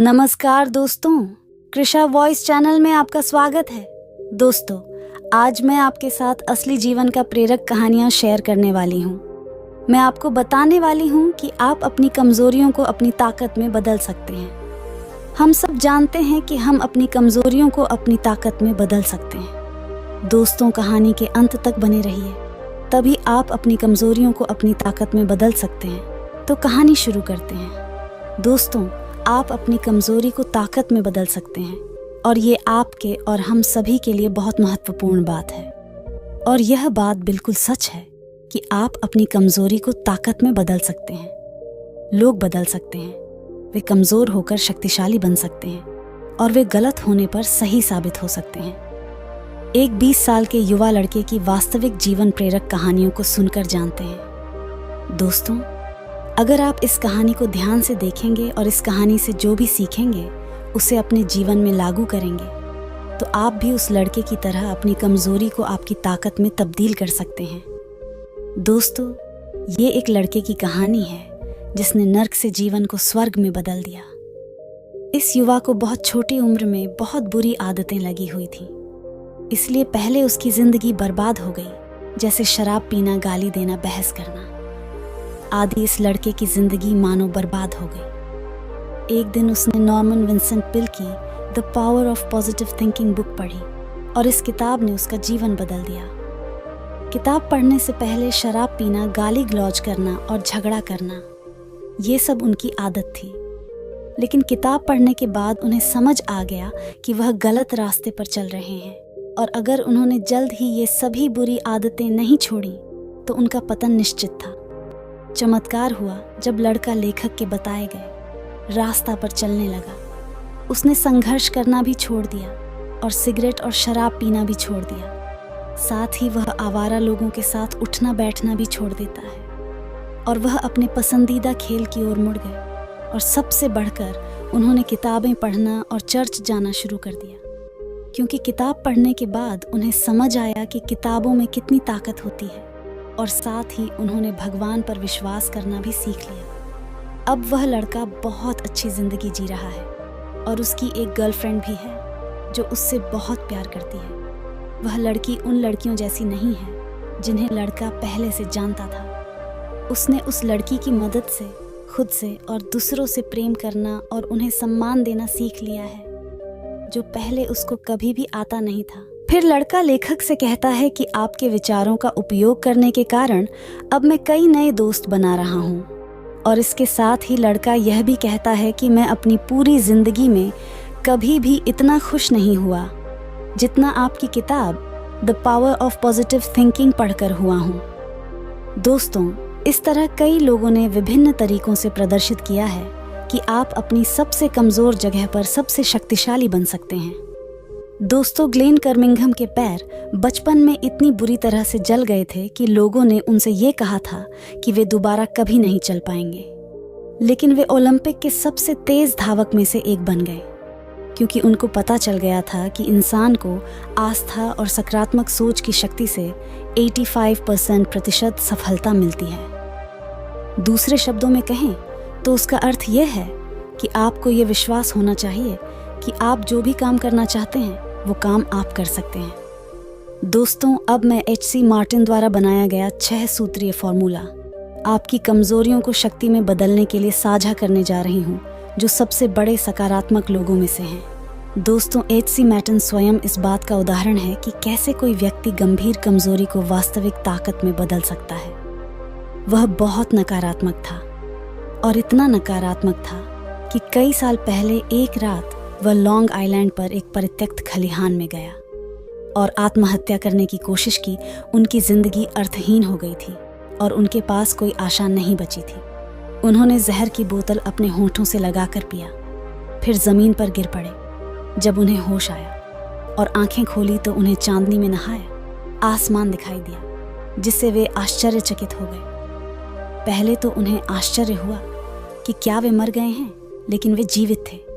नमस्कार दोस्तों, Krisha voice channel में आपका स्वागत है। दोस्तों, आज मैं आपके साथ असली जीवन का प्रेरक कहानियां शेयर करने वाली हूं। मैं आपको बताने वाली हूं कि आप अपनी कमजोरियों को अपनी ताकत में बदल सकते हैं। हम सब जानते हैं कि हम अपनी कमजोरियों को अपनी ताकत में बदल सकते हैं। दोस्तों, कहानी के अंत तक बने रहिए, तभी आप अपनी कमजोरियों को अपनी ताकत में बदल सकते हैं। तो कहानी शुरू करते हैं। दोस्तों, आप अपनी कमजोरी को ताकत में बदल सकते हैं और ये आपके और हम सभी के लिए बहुत महत्वपूर्ण बात है। और यह बात बिल्कुल सच है कि आप अपनी कमजोरी को ताकत में बदल सकते हैं। लोग बदल सकते हैं, वे कमजोर होकर शक्तिशाली बन सकते हैं और वे गलत होने पर सही साबित हो सकते हैं। एक 20 साल के युवा लड़के की वास्तविक जीवन प्रेरक कहानियों को सुनकर जानते हैं। दोस्तों, अगर आप इस कहानी को ध्यान से देखेंगे और इस कहानी से जो भी सीखेंगे उसे अपने जीवन में लागू करेंगे, तो आप भी उस लड़के की तरह अपनी कमजोरी को आपकी ताकत में तब्दील कर सकते हैं। दोस्तों, ये एक लड़के की कहानी है जिसने नर्क से जीवन को स्वर्ग में बदल दिया। इस युवा को बहुत छोटी उम्र में बहुत बुरी आदतें लगी हुई थीं, इसलिए पहले उसकी जिंदगी बर्बाद हो गई, जैसे शराब पीना, गाली देना, बहस करना आदि। इस लड़के की जिंदगी मानो बर्बाद हो गई। एक दिन उसने नॉर्मन विंसेंट पिल की the power of positive thinking book पढ़ी और इस किताब ने उसका जीवन बदल दिया। किताब पढ़ने से पहले शराब पीना, गाली गलौज करना और झगड़ा करना, ये सब उनकी आदत थी। लेकिन किताब पढ़ने के बाद उन्हें समझ आ गया कि वह गलत रास्ते पर चल रहे हैं और अगर उन्होंने जल्द ही ये सभी बुरी आदतें नहीं छोड़ी तो उनका पतन निश्चित था। चमत्कार हुआ जब लड़का लेखक के बताए गए रास्ता पर चलने लगा। उसने संघर्ष करना भी छोड़ दिया और सिगरेट और शराब पीना भी छोड़ दिया। साथ ही वह आवारा लोगों के साथ उठना बैठना भी छोड़ देता है और वह अपने पसंदीदा खेल की ओर मुड़ गए। और सबसे बढ़कर उन्होंने किताबें पढ़ना और चर्च जाना शुरू कर दिया, क्योंकि किताब पढ़ने के बाद उन्हें समझ आया कि किताबों में कितनी ताकत होती है। और साथ ही उन्होंने भगवान पर विश्वास करना भी सीख लिया। अब वह लड़का बहुत अच्छी जिंदगी जी रहा है और उसकी एक गर्लफ्रेंड भी है जो उससे बहुत प्यार करती है। वह लड़की उन लड़कियों जैसी नहीं है जिन्हें लड़का पहले से जानता था। उसने उस लड़की की मदद से खुद से और दूसरों से प्रेम करना और उन्हें सम्मान देना सीख लिया है, जो पहले उसको कभी भी आता नहीं था। फिर लड़का लेखक से कहता है कि आपके विचारों का उपयोग करने के कारण अब मैं कई नए दोस्त बना रहा हूँ। और इसके साथ ही लड़का यह भी कहता है कि मैं अपनी पूरी जिंदगी में कभी भी इतना खुश नहीं हुआ जितना आपकी किताब the power of positive thinking पढ़कर हुआ हूँ। दोस्तों, इस तरह कई लोगों ने विभिन्न तरीकों से प्रदर्शित किया है कि आप अपनी सबसे कमजोर जगह पर सबसे शक्तिशाली बन सकते हैं। दोस्तों, ग्लेन कर्मिंघम के पैर बचपन में इतनी बुरी तरह से जल गए थे कि लोगों ने उनसे ये कहा था कि वे दोबारा कभी नहीं चल पाएंगे। लेकिन वे ओलंपिक के सबसे तेज धावक में से एक बन गए, क्योंकि उनको पता चल गया था कि इंसान को आस्था और सकारात्मक सोच की शक्ति से 85% सफलता मिलती है। दूसरे शब्दों में कहें तो उसका अर्थ यह है कि आपको ये विश्वास होना चाहिए कि आप जो भी काम करना चाहते हैं वो काम आप कर सकते हैं। दोस्तों, अब मैं H.C. मार्टिन द्वारा बनाया गया 6 सूत्रीय फॉर्मूला आपकी कमजोरियों को शक्ति में बदलने के लिए साझा करने जा रही हूँ, जो सबसे बड़े सकारात्मक लोगों में से हैं। दोस्तों, H.C. मार्टिन स्वयं इस बात का उदाहरण है कि कैसे कोई व्यक्ति गंभीर कमजोरी को वास्तविक ताकत में बदल सकता है। वह बहुत नकारात्मक था और इतना नकारात्मक था कि कई साल पहले एक रात वह लॉन्ग आइलैंड पर एक परित्यक्त खलिहान में गया और आत्महत्या करने की कोशिश की। उनकी जिंदगी अर्थहीन हो गई थी और उनके पास कोई आशा नहीं बची थी। उन्होंने जहर की बोतल अपने होंठों से लगाकर पिया, फिर जमीन पर गिर पड़े। जब उन्हें होश आया और आंखें खोली तो उन्हें चांदनी में नहाया आसमान दिखाई दिया, जिससे वे आश्चर्यचकित हो गए। पहले तो उन्हें आश्चर्य हुआ कि क्या वे मर गए हैं, लेकिन वे जीवित थे।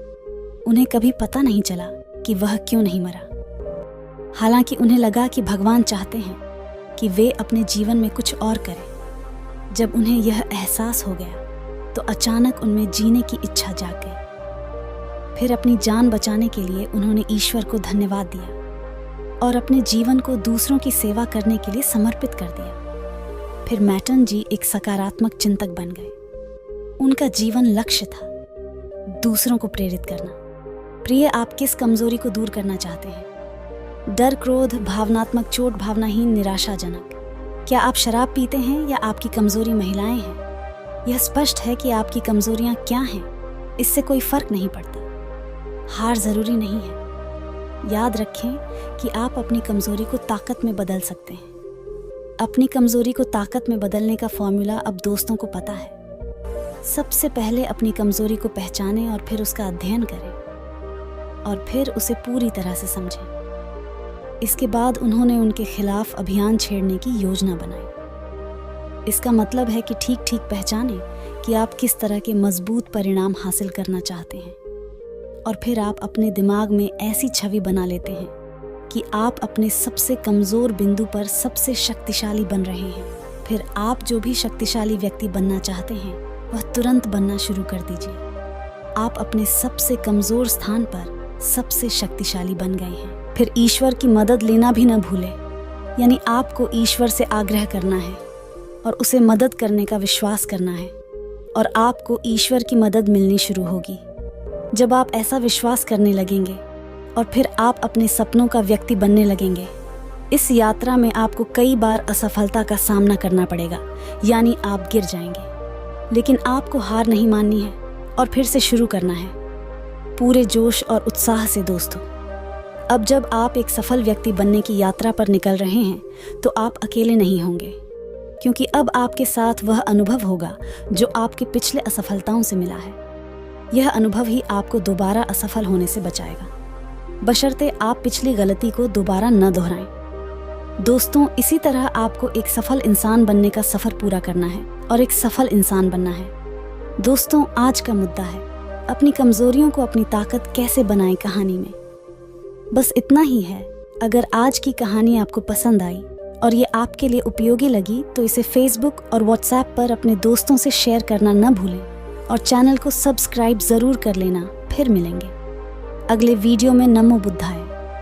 उन्हें कभी पता नहीं चला कि वह क्यों नहीं मरा। हालांकि उन्हें लगा कि भगवान चाहते हैं कि वे अपने जीवन में कुछ और करें। जब उन्हें यह एहसास हो गया तो अचानक उनमें जीने की इच्छा जाग गई। फिर अपनी जान बचाने के लिए उन्होंने ईश्वर को धन्यवाद दिया और अपने जीवन को दूसरों की सेवा करने के लिए समर्पित कर दिया। फिर मैटन जी एक सकारात्मक चिंतक बन गए। उनका जीवन लक्ष्य था दूसरों को प्रेरित करना। प्रिय, आप किस कमजोरी को दूर करना चाहते हैं? डर, क्रोध, भावनात्मक चोट, भावनाहीन, निराशाजनक। क्या आप शराब पीते हैं या आपकी कमजोरी महिलाएं हैं? यह स्पष्ट है कि आपकी कमजोरियां क्या हैं। इससे कोई फर्क नहीं पड़ता। हार जरूरी नहीं है। याद रखें कि आप अपनी कमजोरी को ताकत में बदल सकते हैं। अपनी कमजोरी को ताकत में बदलने का फॉर्मूला अब दोस्तों को पता है। सबसे पहले अपनी कमजोरी को पहचानें और फिर उसका अध्ययन करें और फिर उसे पूरी तरह से समझें। इसके बाद उन्होंने उनके खिलाफ अभियान छेड़ने की योजना बनाई। इसका मतलब है कि ठीक ठीक पहचानें कि आप किस तरह के मजबूत परिणाम हासिल करना चाहते हैं और फिर आप अपने दिमाग में ऐसी छवि बना लेते हैं कि आप अपने सबसे कमजोर बिंदु पर सबसे शक्तिशाली बन रहे हैं। फिर आप जो भी शक्तिशाली व्यक्ति बनना चाहते हैं वह तुरंत बनना शुरू कर दीजिए। आप अपने सबसे कमजोर स्थान पर सबसे शक्तिशाली बन गए हैं। फिर ईश्वर की मदद लेना भी न भूलें, यानी आपको ईश्वर से आग्रह करना है और उसे मदद करने का विश्वास करना है और आपको ईश्वर की मदद मिलनी शुरू होगी। जब आप ऐसा विश्वास करने लगेंगे और फिर आप अपने सपनों का व्यक्ति बनने लगेंगे, इस यात्रा में आपको कई बार असफलता का सामना करना पड़ेगा, यानी आप गिर जाएंगे, लेकिन आपको हार नहीं माननी है और फिर से शुरू करना है पूरे जोश और उत्साह से। दोस्तों, अब जब आप एक सफल व्यक्ति बनने की यात्रा पर निकल रहे हैं तो आप अकेले नहीं होंगे, क्योंकि अब आपके साथ वह अनुभव होगा जो आपके पिछले असफलताओं से मिला है। यह अनुभव ही आपको दोबारा असफल होने से बचाएगा, बशर्ते आप पिछली गलती को दोबारा न दोहराएं। दोस्तों, इसी तरह आपको एक सफल इंसान बनने का सफर पूरा करना है और एक सफल इंसान बनना है। दोस्तों, आज का मुद्दा है अपनी कमजोरियों को अपनी ताकत कैसे बनाएं कहानी में। बस इतना ही है। अगर आज की कहानी आपको पसंद आई और ये आपके लिए उपयोगी लगी तो इसे फेसबुक और व्हाट्सएप पर अपने दोस्तों से शेयर करना न भूलें और चैनल को सब्सक्राइब जरूर कर लेना। फिर मिलेंगे अगले वीडियो में। नमो बुद्धाय।